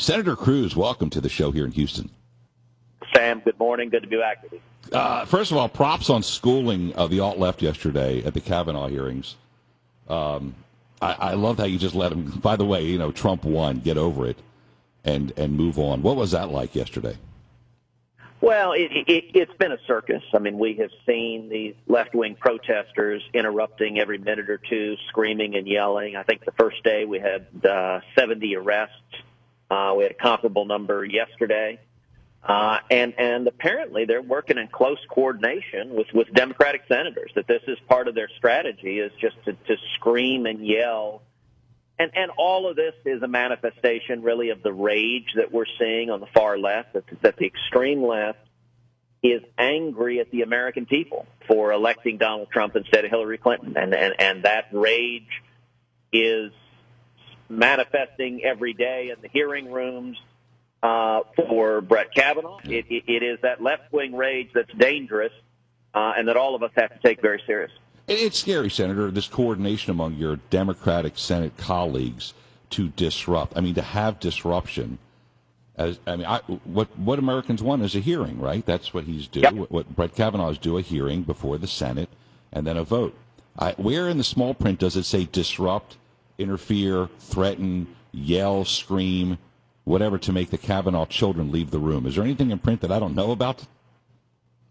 Senator Cruz, welcome to the show here in Houston. Sam, good morning. Good to be back with you. First of all, props on schooling the alt-left yesterday at the Cavanaugh hearings. I loved how you just let him, by the way, Trump won, get over it, and move on. What was that like yesterday? Well, it's been a circus. I mean, we have seen these left-wing protesters interrupting every minute or two, screaming and yelling. I think the first day we had 70 arrests. We had a comparable number yesterday. And apparently they're working in close coordination with Democratic senators, that this is part of their strategy, is just to scream and yell. And all of this is a manifestation, really, of the rage that we're seeing on the far left, that the extreme left is angry at the American people for electing Donald Trump instead of Hillary Clinton. And that rage is manifesting every day in the hearing rooms for Brett Kavanaugh. It is that left-wing rage that's dangerous and that all of us have to take very seriously. It's scary, Senator, this coordination among your Democratic Senate colleagues to disrupt. I mean, to have disruption. What Americans want is a hearing, right? That's what he's due. Yep. What Brett Kavanaugh is due, a hearing before the Senate and then a vote. Where in the small print does it say disrupt, interfere, threaten, yell, scream, whatever to make the Kavanaugh children leave the room? Is there anything in print that I don't know about?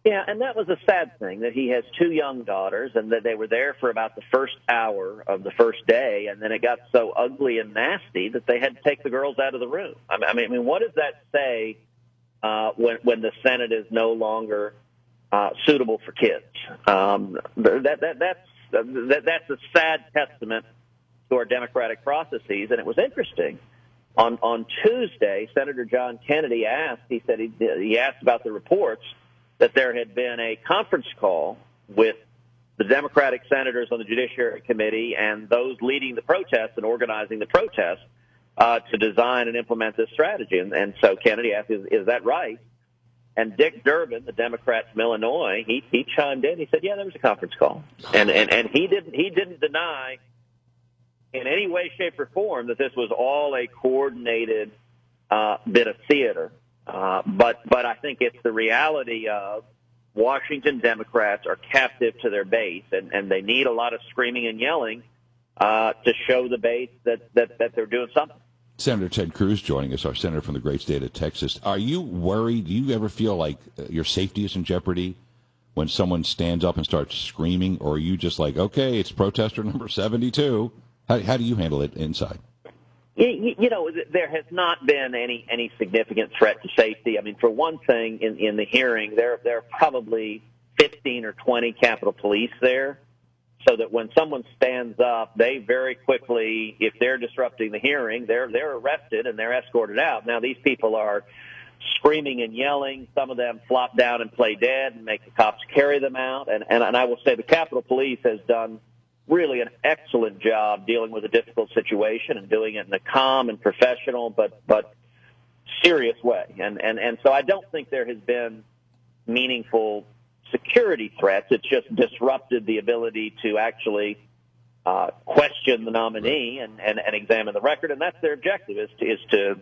Yeah, and that was a sad thing, that he has two young daughters and that they were there for about the first hour of the first day, and then it got so ugly and nasty that they had to take the girls out of the room. I mean, what does that say when the Senate is no longer suitable for kids? That's a sad testament to our democratic processes, and it was interesting. On Tuesday, Senator John Kennedy asked, he asked about the reports that there had been a conference call with the Democratic senators on the Judiciary Committee and those leading the protests and organizing the protests to design and implement this strategy. And so Kennedy asked, is that right? And Dick Durbin, the Democrat from Illinois, he chimed in. He said, yeah, there was a conference call. And he didn't deny in any way, shape, or form that this was all a coordinated bit of theater. But I think it's the reality of Washington Democrats are captive to their base, and they need a lot of screaming and yelling to show the base that they're doing something. Senator Ted Cruz joining us, our senator from the great state of Texas. Are you worried? Do you ever feel like your safety is in jeopardy when someone stands up and starts screaming, or are you just like, okay, it's protester number 72? How do you handle it inside? There has not been any significant threat to safety. I mean, for one thing, in the hearing, there are probably 15 or 20 Capitol Police there, so that when someone stands up, they very quickly, if they're disrupting the hearing, they're arrested and they're escorted out. Now, these people are screaming and yelling. Some of them flop down and play dead and make the cops carry them out. And I will say the Capitol Police has done really an excellent job dealing with a difficult situation and doing it in a calm and professional but serious way. And so I don't think there has been meaningful security threats. It's just disrupted the ability to actually question the nominee and examine the record, and that's their objective, is to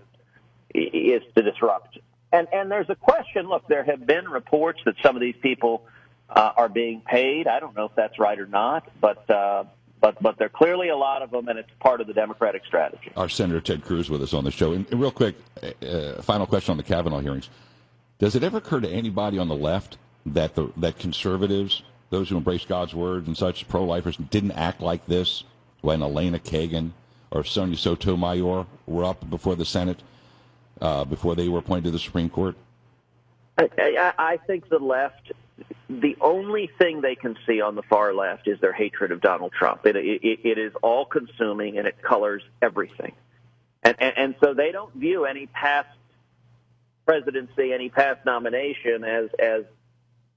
disrupt. And there's a question. Look, there have been reports that some of these people are being paid. I don't know if that's right or not, but there are clearly a lot of them, and it's part of the Democratic strategy. Our Senator Ted Cruz with us on the show. And real quick, final question on the Kavanaugh hearings. Does it ever occur to anybody on the left that conservatives, those who embrace God's word and such, pro-lifers, didn't act like this when Elena Kagan or Sonia Sotomayor were up before the Senate, before they were appointed to the Supreme Court? I think the left, the only thing they can see on the far left is their hatred of Donald Trump. It is all-consuming, and it colors everything. And so they don't view any past presidency, any past nomination as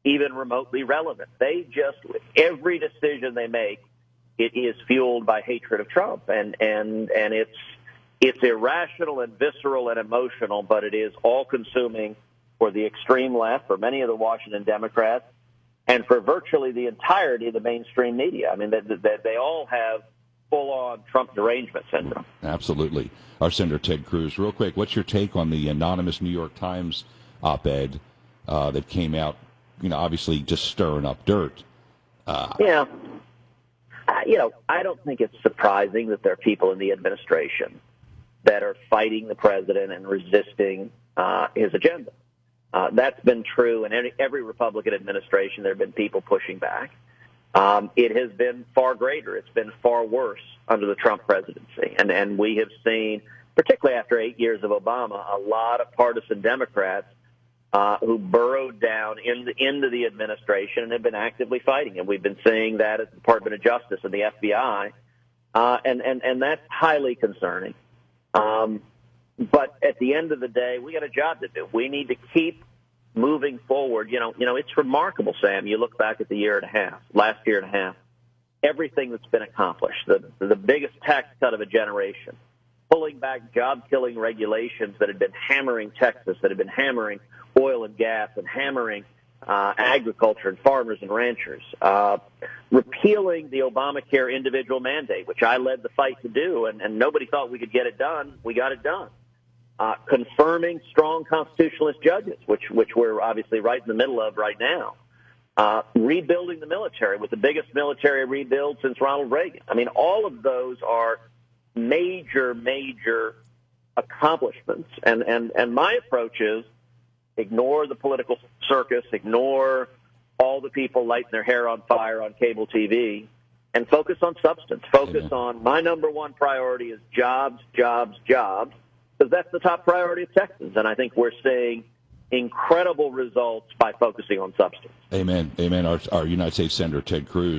even remotely relevant. They just, every decision they make, it is fueled by hatred of Trump. And it's irrational and visceral and emotional, but it is all-consuming for the extreme left, for many of the Washington Democrats, and for virtually the entirety of the mainstream media. I mean, they all have full-on Trump derangement syndrome. Absolutely. Our Senator Ted Cruz, real quick, what's your take on the anonymous New York Times op-ed that came out, obviously just stirring up dirt? Yeah. I don't think it's surprising that there are people in the administration that are fighting the president and resisting his agenda. That's been true in every Republican administration. There have been people pushing back. It has been far greater. It's been far worse under the Trump presidency. And we have seen, particularly after 8 years of Obama, a lot of partisan Democrats who burrowed down into the administration and have been actively fighting. And we've been seeing that at the Department of Justice and the FBI. And that's highly concerning. But at the end of the day, we got a job to do. We need to keep moving forward. It's remarkable, Sam. You look back at the last year and a half, everything that's been accomplished, the biggest tax cut of a generation, pulling back job-killing regulations that had been hammering Texas, that had been hammering oil and gas and hammering agriculture and farmers and ranchers, repealing the Obamacare individual mandate, which I led the fight to do, and nobody thought we could get it done. We got it done. Confirming strong constitutionalist judges, which we're obviously right in the middle of right now. Rebuilding the military with the biggest military rebuild since Ronald Reagan. I mean, all of those are major, major accomplishments. And my approach is ignore the political circus, ignore all the people lighting their hair on fire on cable TV, and focus on substance. Focus on my number one priority is jobs, jobs, jobs, because that's the top priority of Texans. And I think we're seeing incredible results by focusing on substance. Amen. Amen. Our United States Senator Ted Cruz.